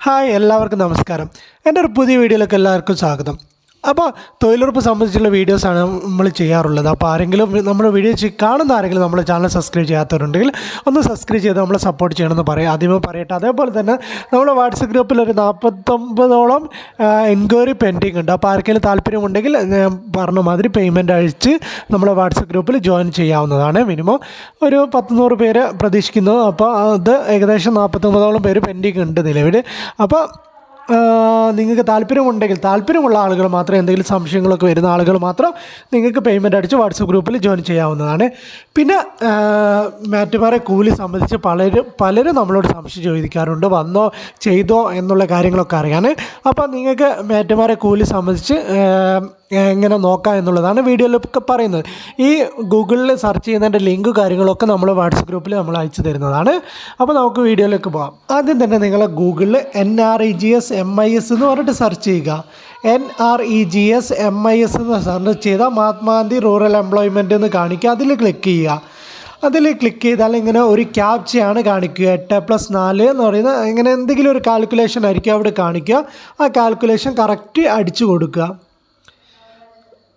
Hi എല്ലാവർക്കും നമസ്കാരം. എൻ്റെ ഒരു പുതിയ വീഡിയോയിലേക്ക് എല്ലാവർക്കും സ്വാഗതം. അപ്പോൾ തൊഴിലുറപ്പ് സംബന്ധിച്ചുള്ള വീഡിയോസാണ് നമ്മൾ ചെയ്യാറുള്ളത്. അപ്പോൾ ആരെങ്കിലും നമ്മൾ വീഡിയോ കാണുന്ന ആരെങ്കിലും നമ്മുടെ ചാനൽ സബ്സ്ക്രൈബ് ചെയ്യാത്തവരുണ്ടെങ്കിൽ ഒന്ന് സബ്സ്ക്രൈബ് ചെയ്ത് നമ്മളെ സപ്പോർട്ട് ചെയ്യണമെന്ന് പറയാം. ആദ്യമേ പറയട്ടെ. അതേപോലെ തന്നെ നമ്മുടെ വാട്സപ്പ് ഗ്രൂപ്പിൽ ഒരു 49ഓളം എൻക്വയറി പെൻഡിങ് ഉണ്ട്. അപ്പോൾ ആർക്കെങ്കിലും താല്പര്യമുണ്ടെങ്കിൽ ഞാൻ പറഞ്ഞ മാതിരി പേയ്മെൻറ്റ് അഴിച്ച് നമ്മുടെ വാട്സപ്പ് ഗ്രൂപ്പിൽ ജോയിൻ ചെയ്യാവുന്നതാണ്. മിനിമം ഒരു 100 പേര് പ്രതീക്ഷിക്കുന്നു. അപ്പോൾ അത് ഏകദേശം 49ഓളം പേര് പെൻഡിങ് ഉണ്ട് നിലവിൽ. അപ്പോൾ നിങ്ങൾക്ക് താല്പര്യമുള്ള ആളുകൾ മാത്രം, എന്തെങ്കിലും സംശയങ്ങളൊക്കെ വരുന്ന ആളുകൾ മാത്രം നിങ്ങൾക്ക് പേയ്മെൻറ്റ് അടിച്ച് വാട്സപ്പ് ഗ്രൂപ്പിൽ ജോയിൻ ചെയ്യാവുന്നതാണ്. പിന്നെ മാറ്റുമാരെ കൂലി സംബന്ധിച്ച് പലരും നമ്മളോട് സംശയം ചോദിക്കാറുണ്ട്, വന്നോ ചെയ്തോ എന്നുള്ള കാര്യങ്ങളൊക്കെ അറിയാൻ. അപ്പോൾ നിങ്ങൾക്ക് മാറ്റുമാരെ കൂലി സംബന്ധിച്ച് എങ്ങനെ നോക്കാം എന്നുള്ളതാണ് വീഡിയോയിലൊക്കെ പറയുന്നത്. ഈ ഗൂഗിളിൽ സെർച്ച് ചെയ്യുന്നതിൻ്റെ ലിങ്ക് കാര്യങ്ങളൊക്കെ നമ്മൾ വാട്സപ്പ് ഗ്രൂപ്പിൽ നമ്മൾ അയച്ചു തരുന്നതാണ്. അപ്പോൾ നമുക്ക് വീഡിയോയിലേക്ക് പോകാം. ആദ്യം തന്നെ നിങ്ങൾ ഗൂഗിളിൽ NREGS MIS എന്ന് പറഞ്ഞിട്ട് സെർച്ച് ചെയ്യുക. NREGS MIS എന്ന് സെർച്ച് ചെയ്താൽ മഹാത്മാഗാന്ധി റൂറൽ എംപ്ലോയ്മെൻറ്റ് എന്ന് കാണിക്കുക. അതിൽ ക്ലിക്ക് ചെയ്യുക. അതിൽ ക്ലിക്ക് ചെയ്താൽ ഇങ്ങനെ ഒരു ക്യാപ്ചയാണ് കാണിക്കുക. 8+4 എന്ന് പറയുന്ന ഇങ്ങനെ എന്തെങ്കിലും ഒരു കാൽക്കുലേഷൻ ആയിരിക്കും അവിടെ കാണിക്കുക. ആ കാൽക്കുലേഷൻ കറക്റ്റ് അടിച്ചു കൊടുക്കുക.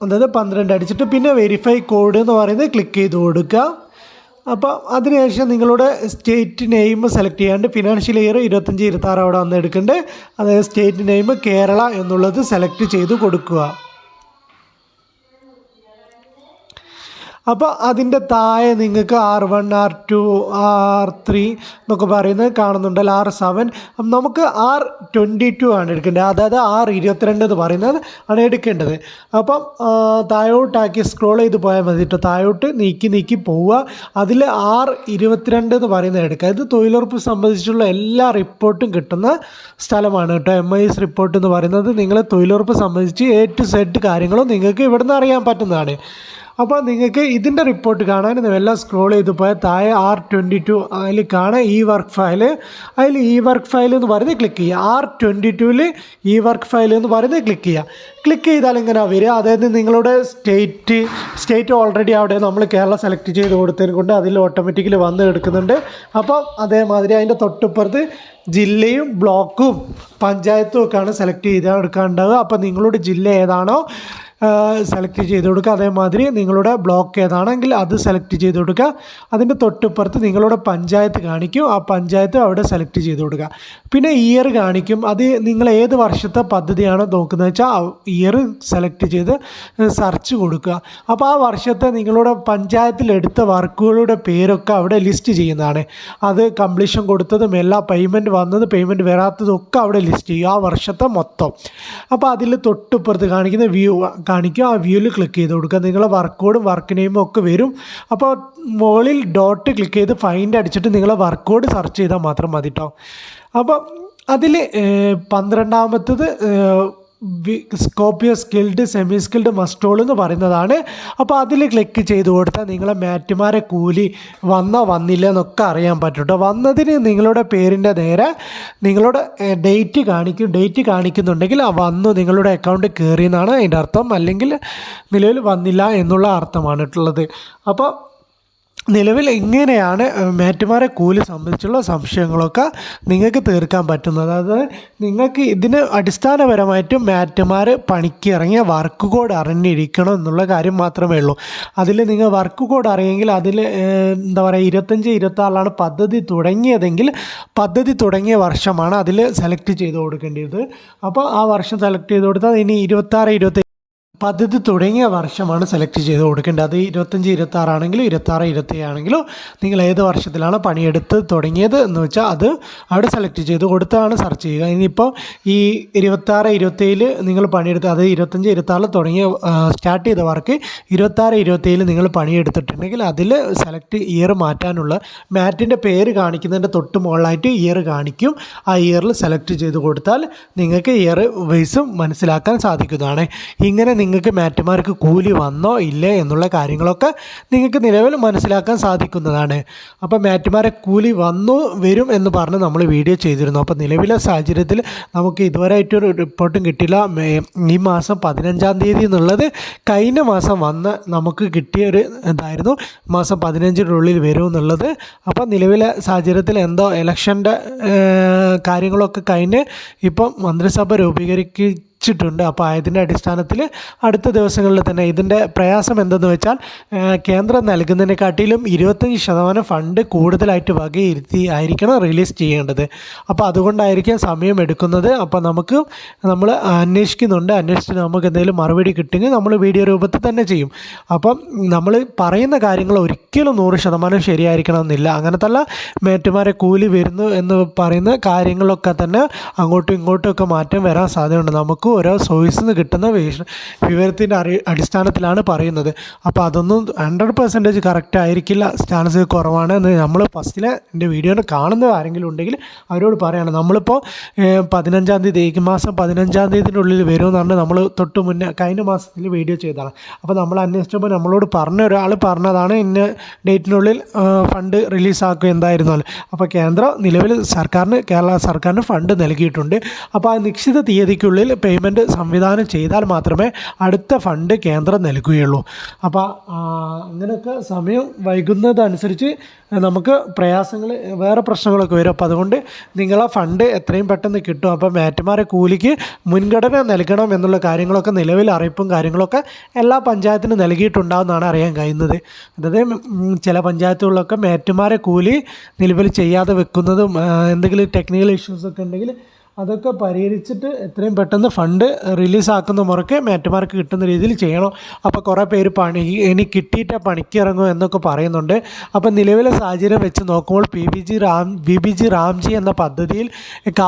അതായത് 12 അടിച്ചിട്ട് പിന്നെ വെരിഫൈ കോഡ് എന്ന് പറയുന്നത് ക്ലിക്ക് ചെയ്ത് കൊടുക്കുക. അപ്പോൾ അതിനുശേഷം നിങ്ങളുടെ സ്റ്റേറ്റ് നെയിം സെലക്ട് ചെയ്യാണ്ട് ഫിനാൻഷ്യൽ ഇയർ 25-26 അവിടെ വന്ന് എടുക്കേണ്ടത്. അതായത് സ്റ്റേറ്റ് നെയിം കേരള എന്നുള്ളത് സെലക്ട് ചെയ്ത് കൊടുക്കുക. അപ്പോൾ അതിൻ്റെ താഴെ നിങ്ങൾക്ക് R1, R2, R3 എന്നൊക്കെ പറയുന്നത് കാണുന്നുണ്ടല്ലോ. R7 നമുക്ക് R22 ആണ് എടുക്കേണ്ടത്. അതായത് R22 എന്ന് പറയുന്നത് ആണ് എടുക്കേണ്ടത്. അപ്പം താഴോട്ടാക്കി സ്ക്രോൾ ചെയ്ത് പോയാൽ മതി കേട്ടോ. താഴോട്ട് നീക്കി പോവുക. അതിൽ R22 എന്ന് പറയുന്നത് എടുക്കുക. ഇത് തൊഴിലുറപ്പ് സംബന്ധിച്ചുള്ള എല്ലാ റിപ്പോർട്ടും കിട്ടുന്ന സ്ഥലമാണ് കേട്ടോ. MIS റിപ്പോർട്ട് എന്ന് പറയുന്നത് നിങ്ങൾ തൊഴിലുറപ്പ് സംബന്ധിച്ച് A to Z കാര്യങ്ങളും നിങ്ങൾക്ക് ഇവിടുന്ന് അറിയാൻ പറ്റുന്നതാണ്. അപ്പോൾ നിങ്ങൾക്ക് ഇതിൻ്റെ റിപ്പോർട്ട് കാണാൻ എല്ലാം സ്ക്രോൾ ചെയ്ത് പോയാൽ താഴെ R22 അതിൽ കാണാം ഈ വർക്ക് ഫയൽ. അതിൽ ഈ വർക്ക് ഫയൽ എന്ന് പറയുന്നത് ക്ലിക്ക് ചെയ്യുക. R22ൽ ഈ വർക്ക് ഫയൽ എന്ന് പറയുന്നത് ക്ലിക്ക് ചെയ്യുക. ക്ലിക്ക് ചെയ്താൽ ഇങ്ങനെ വരിക. അതായത് നിങ്ങളുടെ സ്റ്റേറ്റ് ഓൾറെഡി അവിടെ നമ്മൾ കേരള സെലക്ട് ചെയ്ത് കൊടുത്തതിനെ കൊണ്ട് അതിൽ ഓട്ടോമാറ്റിക്കലി വന്ന് എടുക്കുന്നുണ്ട്. അപ്പം അതേമാതിരി അതിൻ്റെ തൊട്ടിപ്പുറത്ത് ജില്ലയും ബ്ലോക്കും പഞ്ചായത്തും ഒക്കെയാണ് സെലക്ട് ചെയ്ത് എടുക്കാനുണ്ടാവുക. അപ്പോൾ നിങ്ങളുടെ ജില്ല ഏതാണോ സെലക്ട് ചെയ്ത് കൊടുക്കുക. അതേമാതിരി നിങ്ങളുടെ ബ്ലോക്ക് ഏതാണെങ്കിൽ അത് സെലക്ട് ചെയ്ത് കൊടുക്കുക. അതിൻ്റെ തൊട്ടിപ്പുറത്ത് നിങ്ങളുടെ പഞ്ചായത്ത് കാണിക്കും. ആ പഞ്ചായത്ത് അവിടെ സെലക്ട് ചെയ്ത് കൊടുക്കുക. പിന്നെ ഇയർ കാണിക്കും. അത് നിങ്ങൾ ഏത് വർഷത്തെ പദ്ധതിയാണോ നോക്കുന്നത് വെച്ചാൽ ആ ഇയർ സെലക്ട് ചെയ്ത് സെർച്ച് കൊടുക്കുക. അപ്പോൾ ആ വർഷത്തെ നിങ്ങളുടെ പഞ്ചായത്തിലെടുത്ത വർക്കുകളുടെ പേരൊക്കെ അവിടെ ലിസ്റ്റ് ചെയ്യുന്നതാണ്. അത് കംപ്ലീഷൻ കൊടുത്തതും എല്ലാ പേയ്മെൻറ്റ് വന്നതും പേയ്മെൻറ്റ് വരാത്തതും ഒക്കെ അവിടെ ലിസ്റ്റ് ചെയ്യും, ആ വർഷത്തെ മൊത്തം. അപ്പോൾ അതിൽ തൊട്ടിപ്പുറത്ത് കാണിക്കുന്ന വ്യൂ കാണിക്കുക. ആ വ്യൂവിൽ ക്ലിക്ക് ചെയ്ത് കൊടുക്കുക. നിങ്ങളെ വർക്ക് കോഡും വർക്ക് നെയിമും ഒക്കെ വരും. അപ്പോൾ മുകളിൽ ഡോട്ട് ക്ലിക്ക് ചെയ്ത് ഫൈൻഡ് അടിച്ചിട്ട് നിങ്ങളെ വർക്ക് കോഡ് സെർച്ച് ചെയ്താൽ മാത്രം മതി കേട്ടോ. അപ്പോൾ അതിൽ 12ാമത്തത് സ്കോപ്പിയോ സ്കിൽഡ് സെമി സ്കിൽഡ് മസ്റ്റോൾ എന്ന് പറയുന്നതാണ്. അപ്പോൾ അതിൽ ക്ലിക്ക് ചെയ്ത് കൊടുത്താൽ നിങ്ങളെ മാറ്റുമാരെ കൂലി വന്നില്ല എന്നൊക്കെ അറിയാൻ പറ്റും കേട്ടോ. വന്നതിന് നിങ്ങളുടെ പേരിൻ്റെ നേരെ നിങ്ങളുടെ ഡേറ്റ് കാണിക്കുന്നുണ്ടെങ്കിൽ ആ വന്നു നിങ്ങളുടെ അക്കൗണ്ട് കയറിയെന്നാണ് അതിൻ്റെ അർത്ഥം. അല്ലെങ്കിൽ നിലവിൽ വന്നില്ല എന്നുള്ള അർത്ഥമാണ് ഉള്ളത്. അപ്പോൾ നിലവിൽ ഇങ്ങനെയാണ് മാറ്റുമാരെ കൂലി സംബന്ധിച്ചുള്ള സംശയങ്ങളൊക്കെ നിങ്ങൾക്ക് തീർക്കാൻ പറ്റുന്നത്. അതായത് നിങ്ങൾക്ക് ഇതിന് അടിസ്ഥാനപരമായിട്ടും മാറ്റുമാർ പണിക്ക് ഇറങ്ങിയ വർക്ക് കോഡ് അറിഞ്ഞിരിക്കണം എന്നുള്ള കാര്യം മാത്രമേ ഉള്ളൂ. അതിൽ നിങ്ങൾ വർക്ക് കോഡ് അറിയെങ്കിൽ അതിൽ 25-26 പദ്ധതി തുടങ്ങിയതെങ്കിൽ പദ്ധതി തുടങ്ങിയ വർഷമാണ് അതിൽ സെലക്ട് ചെയ്ത് കൊടുക്കേണ്ടത്. അപ്പോൾ ആ വർഷം സെലക്ട് ചെയ്ത് കൊടുത്താൽ ഇനി 26-27 പദ്ധതി തുടങ്ങിയ വർഷമാണ് സെലക്ട് ചെയ്ത് കൊടുക്കേണ്ടത്. അത് 25-26 ആണെങ്കിലും 26-27 ആണെങ്കിലും നിങ്ങൾ ഏത് വർഷത്തിലാണ് പണിയെടുത്ത് തുടങ്ങിയത് എന്ന് വെച്ചാൽ അത് അവിടെ സെലക്ട് ചെയ്ത് കൊടുത്താണ് സെർച്ച് ചെയ്യുക. ഇനിയിപ്പോൾ ഈ 26-27 നിങ്ങൾ പണിയെടുത്ത് അത് 25-26 തുടങ്ങിയ സ്റ്റാർട്ട് ചെയ്ത വർക്ക് 26-27 നിങ്ങൾ പണിയെടുത്തിട്ടുണ്ടെങ്കിൽ അതിൽ സെലക്ട് ഇയർ മാറ്റാനുള്ള മാറ്റിൻ്റെ പേര് കാണിക്കുന്നതിൻ്റെ തൊട്ട് മുകളിലായിട്ട് ഇയർ കാണിക്കും. ആ ഇയറിൽ സെലക്ട് ചെയ്ത് കൊടുത്താൽ നിങ്ങൾക്ക് ഇയർ വൈസും മനസ്സിലാക്കാൻ സാധിക്കുന്നതാണ്. ഇങ്ങനെ നിങ്ങൾക്ക് മാറ്റുമാർക്ക് കൂലി വന്നോ ഇല്ലേ എന്നുള്ള കാര്യങ്ങളൊക്കെ നിങ്ങൾക്ക് നിലവിൽ മനസ്സിലാക്കാൻ സാധിക്കുന്നതാണ്. അപ്പോൾ മാറ്റുമാരെ കൂലി വരും എന്ന് പറഞ്ഞ് നമ്മൾ വീഡിയോ ചെയ്തിരുന്നു. അപ്പോൾ നിലവിലെ സാഹചര്യത്തിൽ നമുക്ക് ഇതുവരെയായിട്ടൊരു റിപ്പോർട്ടും കിട്ടില്ല. ഈ മാസം 15-ാം തീയതി എന്നുള്ളത് കഴിഞ്ഞ മാസം നമുക്ക് കിട്ടിയൊരു ഇതായിരുന്നു, മാസം 15-നുള്ളിൽ വരും എന്നുള്ളത്. അപ്പോൾ നിലവിലെ സാഹചര്യത്തിൽ എന്തോ ഇലക്ഷൻ്റെ കാര്യങ്ങളൊക്കെ കഴിഞ്ഞ് ഇപ്പം മന്ത്രിസഭ രൂപീകരിച്ചിട്ടുണ്ട്. അപ്പോൾ അതിൻ്റെ അടിസ്ഥാനത്തിൽ അടുത്ത ദിവസങ്ങളിൽ തന്നെ ഇതിൻ്റെ പ്രയാസം എന്തെന്ന് വെച്ചാൽ കേന്ദ്രം നൽകുന്നതിനെക്കാട്ടിലും 25% ഫണ്ട് കൂടുതലായിട്ട് വകയിരുത്തി ആയിരിക്കണം റിലീസ് ചെയ്യേണ്ടത്. അപ്പോൾ അതുകൊണ്ടായിരിക്കും സമയം എടുക്കുന്നത്. അപ്പോൾ നമ്മൾ അന്വേഷിച്ചിട്ട് നമുക്ക് എന്തെങ്കിലും മറുപടി കിട്ടുമെങ്കിൽ നമ്മൾ വീഡിയോ രൂപത്തിൽ തന്നെ ചെയ്യും. അപ്പം നമ്മൾ പറയുന്ന കാര്യങ്ങൾ ഒരിക്കലും 100% ശരിയായിരിക്കണം എന്നില്ല. അങ്ങനത്തെ മേറ്റുമാരെ കൂലി വരുന്നു എന്ന് പറയുന്ന കാര്യങ്ങളൊക്കെ തന്നെ അങ്ങോട്ടും ഇങ്ങോട്ടും ഒക്കെ മാറ്റം വരാൻ സാധ്യതയുണ്ട്. നമുക്ക് ഓരോ സോഴ്സിൽ നിന്ന് കിട്ടുന്ന വിവരത്തിൻ്റെ അടിസ്ഥാനത്തിലാണ് പറയുന്നത്. അപ്പോൾ അതൊന്നും 100% കറക്റ്റ് ആയിരിക്കില്ല, ചാൻസ് കുറവാണ് എന്ന് നമ്മൾ ഫസ്റ്റിലെ എൻ്റെ വീഡിയോ കാണുന്ന ആരെങ്കിലും ഉണ്ടെങ്കിൽ അവരോട് പറയുകയാണ്. നമ്മളിപ്പോൾ 15-ാം തീയതി, ഈ മാസം 15-ാം തീയതിനുള്ളിൽ വരുമെന്നാണ് നമ്മൾ തൊട്ട് മുന്നേ കഴിഞ്ഞ മാസത്തിൽ വീഡിയോ ചെയ്തതാണ്. അപ്പോൾ നമ്മൾ അന്വേഷിച്ചപ്പോൾ നമ്മളോട് ഒരാൾ പറഞ്ഞതാണ് ഇന്ന ഡേറ്റിനുള്ളിൽ ഫണ്ട് റിലീസാക്കുക എന്തായിരുന്നാലും. അപ്പോൾ നിലവിൽ കേരള സർക്കാരിന് ഫണ്ട് നൽകിയിട്ടുണ്ട്. അപ്പോൾ ആ നിശ്ചിത തീയതിക്കുള്ളിൽ പേയ്മെൻറ്റ് സംവിധാനം ചെയ്താൽ മാത്രമേ അടുത്ത ഫണ്ട് കേന്ദ്രം നൽകുകയുള്ളൂ. അപ്പോൾ അങ്ങനെയൊക്കെ സമയം വൈകുന്നതനുസരിച്ച് നമുക്ക് വേറെ പ്രശ്നങ്ങളൊക്കെ വരും. അപ്പോൾ അതുകൊണ്ട് നിങ്ങളെ ഫണ്ട് എത്രയും പെട്ടെന്ന് കിട്ടും. അപ്പോൾ മാറ്റുമാരെ കൂലിക്ക് മുൻഗണന നൽകണം എന്നുള്ള കാര്യങ്ങളൊക്കെ നിലവിൽ അറിയിപ്പും കാര്യങ്ങളൊക്കെ എല്ലാ പഞ്ചായത്തിനും നൽകിയിട്ടുണ്ടാവുമെന്നാണ് അറിയാൻ കഴിയുന്നത്. അതായത് ചില പഞ്ചായത്തുകളിലൊക്കെ മാറ്റുമാരെ കൂലി നിലവിൽ ചെയ്യാതെ വെക്കുന്നതും എന്തെങ്കിലും ടെക്നിക്കൽ ഇഷ്യൂസൊക്കെ ഉണ്ടെങ്കിൽ അതൊക്കെ പരിഹരിച്ചിട്ട് എത്രയും പെട്ടെന്ന് ഫണ്ട് റിലീസാക്കുന്ന മുറയ്ക്ക് മാറ്റുമാർക്ക് കിട്ടുന്ന രീതിയിൽ ചെയ്യണം. അപ്പോൾ കുറേ പേര് ഇനി കിട്ടിയിട്ട് പണിക്ക് ഇറങ്ങും എന്നൊക്കെ പറയുന്നുണ്ട്. അപ്പോൾ നിലവിലെ സാഹചര്യം വെച്ച് നോക്കുമ്പോൾ BBG റാംജി എന്ന പദ്ധതിയിൽ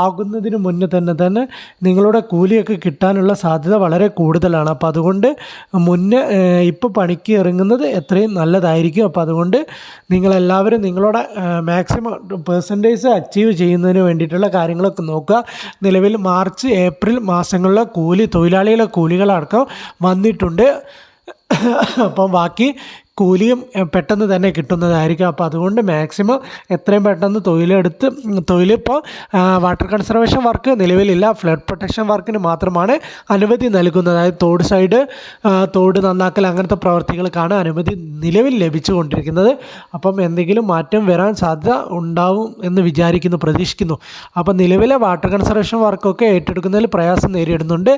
ആകുന്നതിന് മുന്നേ തന്നെ നിങ്ങളുടെ കൂലിയൊക്കെ കിട്ടാനുള്ള സാധ്യത വളരെ കൂടുതലാണ്. അപ്പോൾ അതുകൊണ്ട് ഇപ്പോൾ പണിക്ക് ഇറങ്ങുന്നത് എത്രയും നല്ലതായിരിക്കും. അപ്പോൾ അതുകൊണ്ട് നിങ്ങളെല്ലാവരും നിങ്ങളുടെ മാക്സിമം പെർസെൻറ്റേജ് അച്ചീവ് ചെയ്യുന്നതിന് വേണ്ടിയിട്ടുള്ള കാര്യങ്ങളൊക്കെ നോക്കുക. നിലവിൽ മാർച്ച് ഏപ്രിൽ മാസങ്ങളിലെ തൊഴിലാളികളുടെ കൂലികളടക്കം വന്നിട്ടുണ്ട്. അപ്പം ബാക്കി കൂലിയും പെട്ടെന്ന് തന്നെ കിട്ടുന്നതായിരിക്കും. അപ്പോൾ അതുകൊണ്ട് മാക്സിമം എത്രയും പെട്ടെന്ന് തൊഴിലിപ്പോൾ വാട്ടർ കൺസർവേഷൻ വർക്ക് നിലവിലില്ല, ഫ്ലഡ് പ്രൊട്ടക്ഷൻ വർക്കിന് മാത്രമാണ് അനുമതി നൽകുന്നത്. അതായത് തോട് നന്നാക്കൽ അങ്ങനത്തെ പ്രവർത്തികൾക്കാണ് അനുമതി നിലവിൽ ലഭിച്ചുകൊണ്ടിരിക്കുന്നത്. അപ്പം എന്തെങ്കിലും മാറ്റം വരാൻ സാധ്യത ഉണ്ടാവും എന്ന് പ്രതീക്ഷിക്കുന്നു. അപ്പം നിലവിലെ വാട്ടർ കൺസർവേഷൻ വർക്കൊക്കെ ഏറ്റെടുക്കുന്നതിൽ പ്രയാസം നേരിടുന്നുണ്ട്.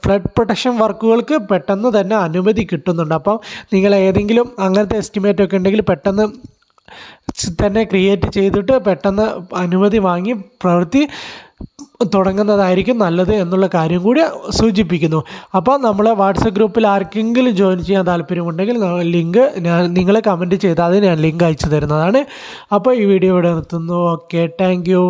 ഫ്ലഡ് പ്രൊട്ടക്ഷൻ വർക്കുകൾക്ക് പെട്ടെന്ന് തന്നെ അനുമതി കിട്ടുന്നുണ്ട്. അപ്പം നിങ്ങൾ ഏതെങ്കിലും അങ്ങനത്തെ എസ്റ്റിമേറ്റ് ഒക്കെ ഉണ്ടെങ്കിൽ പെട്ടെന്ന് തന്നെ ക്രിയേറ്റ് ചെയ്തിട്ട് പെട്ടെന്ന് അനുമതി വാങ്ങി പ്രവൃത്തി തുടങ്ങുന്നതായിരിക്കും നല്ലത് എന്നുള്ള കാര്യം കൂടി സൂചിപ്പിക്കുന്നു. അപ്പോൾ നമ്മളെ വാട്സപ്പ് ഗ്രൂപ്പിൽ ആർക്കെങ്കിലും ജോയിൻ ചെയ്യാൻ താല്പര്യമുണ്ടെങ്കിൽ ലിങ്ക് നിങ്ങൾ കമൻറ്റ് ചെയ്താൽ ഞാൻ ലിങ്ക് അയച്ചു തരുന്നതാണ്. അപ്പോൾ ഈ വീഡിയോ ഇവിടെ നിർത്തുന്നു. Okay, thank you.